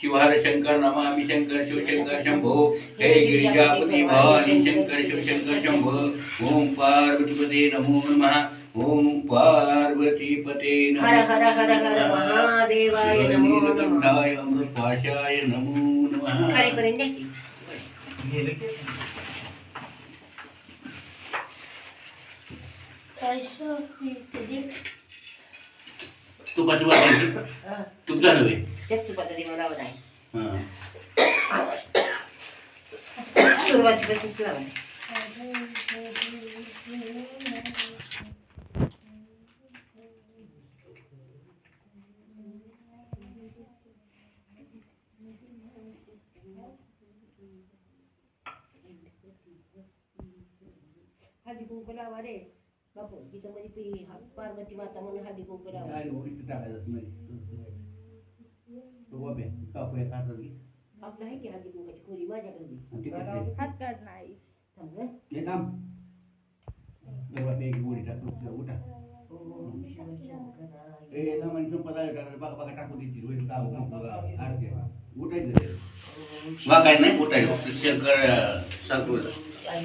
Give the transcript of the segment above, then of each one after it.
शिवहर शंकर नमामि शंकर शिव शंकर शंभो हे गिरिजापति भवानी शंकर शिव शंकर शंभो ओम पार्वतीपते नमो नमः ओम पार्वतीपते नमः हर हर हर हर महादेवाय नमो नमः नीलकंठाय अमृतपाशाय नमो नमः खरे करेंगे तुपाची वाटायची तूप झालं वे तुपाचा दिवा लावला आहे हां सुरुवातीपासूनच लावला हळदी कुंकू लावा रे बापू तिथं मध्ये पार्वती माता म्हणून हळदी कुंकू लावा आपलं आहे की हळदी कुंकाची खोली माझ्याकडे हात काढ नाही काय नाही उठायचं शंकर सांगतो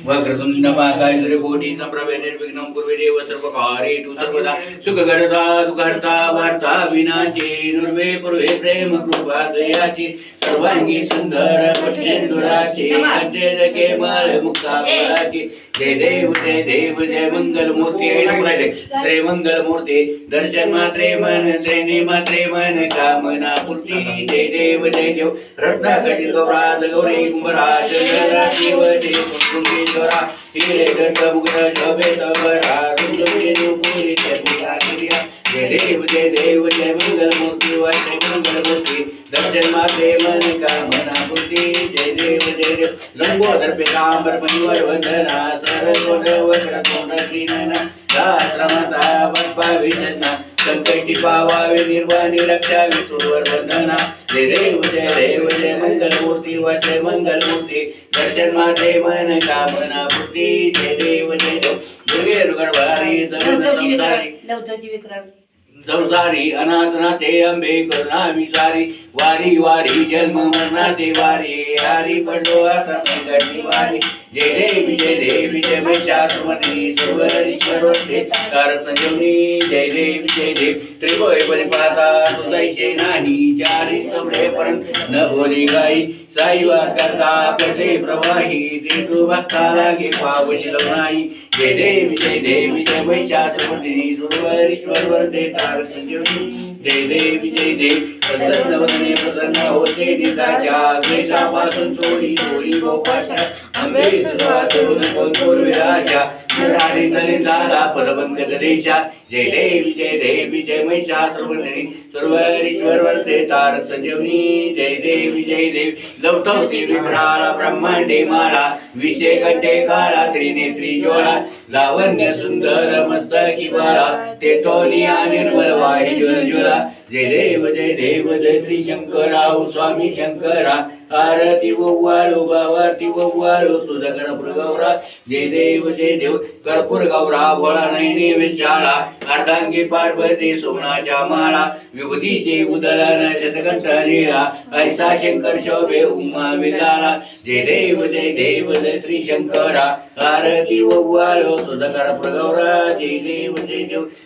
वक्रतुंड महाकाय कोटी संप्रभे निर्विघ्नं कुर्वे देव सर्वकार्ये तु सर्वदा सुखकरता दुःखहर्ता वार्ता विनाशे निर्वे पूर्वे प्रेम कृपा दयाची सर्वांगी सुंदर पठेंदुराची कंठे जगे माळ मुक्ताफळाची जय देव जय मंगल मूर्ती श्री मंगल मूर्ती दर्शन मात्रे मन श्रेणी मात्रे मन कामना पूर्ती जय देव रत्नाकटी गौराज गौरी कुंभराज शिव देव ईश्वरा हिरे गंध मुग्ध शोभे तवरा रुद्रपुरी रूपुरी चतुरा क्रिया जय देव जय मंगल मूर्ती वाचे मंगल मूर्ती दर्शन मात्रे मन कामना पूर्ती जय देव लंबोदर पीतांबर मणिवर वंदना सरस्वत वक्र तोंड श्रीनना दात्रमता वत्पा विचना संकटी पावावे निर्वाणी रक्षावी सुरवर वंदना जय देव जय मंगल मूर्ती वाचे मंगल मूर्ती दर्शन मात्रे मन कामना पूर्ती जय देव दुर्गे रुगडवारी लवचवची विक्रम संसारी अनाथनाथे अंबे करुणा विसारी वारी वारी जन्म मरणाते वारी हरी पडलो आता संकटी वारी जय देवी जय महिषासुरमर्दिनी सर्वेश्वर वंदे कार संजीवनी जय देव त्रिभुवन परिपाता तुझैसे नाही चारी समळे परंत न बोली गाई साईवाद करता पडले प्रवाही ते तू भक्ता लागे पावशील नाही जय देवी जय महिषासुरमर्दिनी सर्वेश्वर वंदे कार संजीवनी जय देव प्रसन्न प्रसन्न होते निताच्या क्लेशापासून चोरी चोरी गोपाशा अंबे तुझा तरुण कोण विराजा नरारी तले झाला पदभंग देशा जय देवी जय महिषासुरमर्दिनी सर्वेश्वर वंदे तारक संजीवनी जय देव लवथवती विक्राळा ब्रह्मांडे माळा विषय कंठे काळा त्रिनेत्री ज्वाळा लावण्य सुंदर मस्तकी बाळा ते तोनिया निर्मल वाही ज्वला जय देव जय श्री शंकराव स्वामी शंकरा आरती वव्वाळू बावाती वव्वाळू तुझा कर्पूर गौरा जय देव कर्पूर गौरा भोळा नैने विशाळा अर्धांगी पार्वती सोनाच्या माळा विभूतीचे उदलन शतकंठ नीळा ऐसा शंकर शोभे उमा विलाला जय देव जय श्री शंकरा आरती वव्वाळू तुझा कर्पूर गौरा जय देव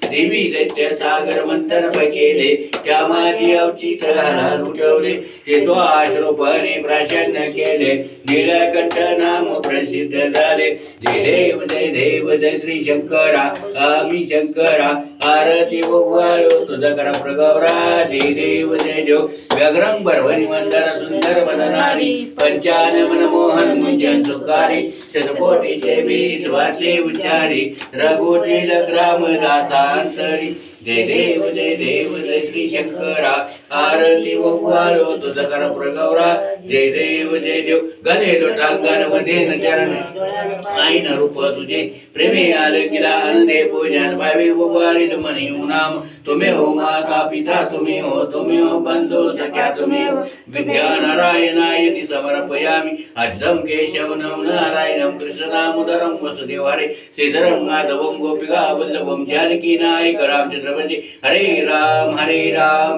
देवी दैत्य सागर मंथन केले त्या माझी अवचित हलाल उठवले ते तो आश्रोपणे प्राशन्न केले नीलकंठ नाम प्रसिद्ध झाले जय देव जय श्री शंकरा आम्ही शंकरा आरती वव्वाळू तुझा करा प्रगौरा जय देव व्याघ्रम बर्वणी मंदर सुंदर वदनारी पंचानन मोहन मुंजन सुखारी शतकोटीचे बीज वाचे उच्चारी रघुतील ग्राम दासांतरी जय देव जय श्री शंकरा आरती ववालो तुझा कर प्रगौरा जय देव गले लोटाल गणपतीन चरण आईन रूप तुझे प्रेमे आले किला आनंदे पूजन पावे ववारित मनी नाम तुम्ही हो माता पिता तुम्ही हो बंधू सख्या तुम्ही हो विद्या नारायणाय समर्पयामि अज्जम केशव नम नारायणम कृष्ण दामोदरम वसुदेवारे श्रीधरम माधवम गोपिका वल्लभम जानकी नायक रामचंद्रपति हरे राम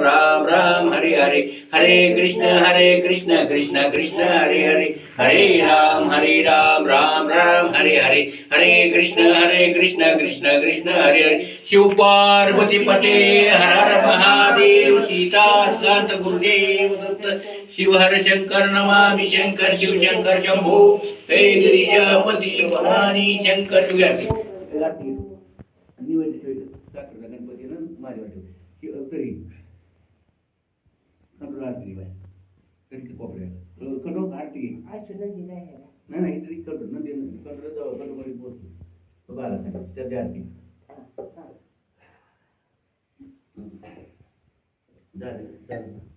राम राम हरे हरे हरे कृष्ण कृष्ण कृष्ण हरे हरे हरे राम राम हरे हरे हरे कृष्ण कृष्ण कृष्ण हरे हरे शिव पार्वती पते हर हर महादेव सीता कांत गुरुदेव दत्त शिव हर शंकर नमामि शंकर शिव शंकर शंभो हे गिरिजापती भवानी शंकर तुझ्यासाठी निवेदित होईल साखरेचा गणपतीनं माझ्या वाटेवर तरी खंडूला आरती बाय तरी कोपऱ्या खंडू आरती नाही नाही तरी खंडू नदी खंडूला जाऊ खंडूमध्ये पोहोचतो बाला त्याची आरती झाले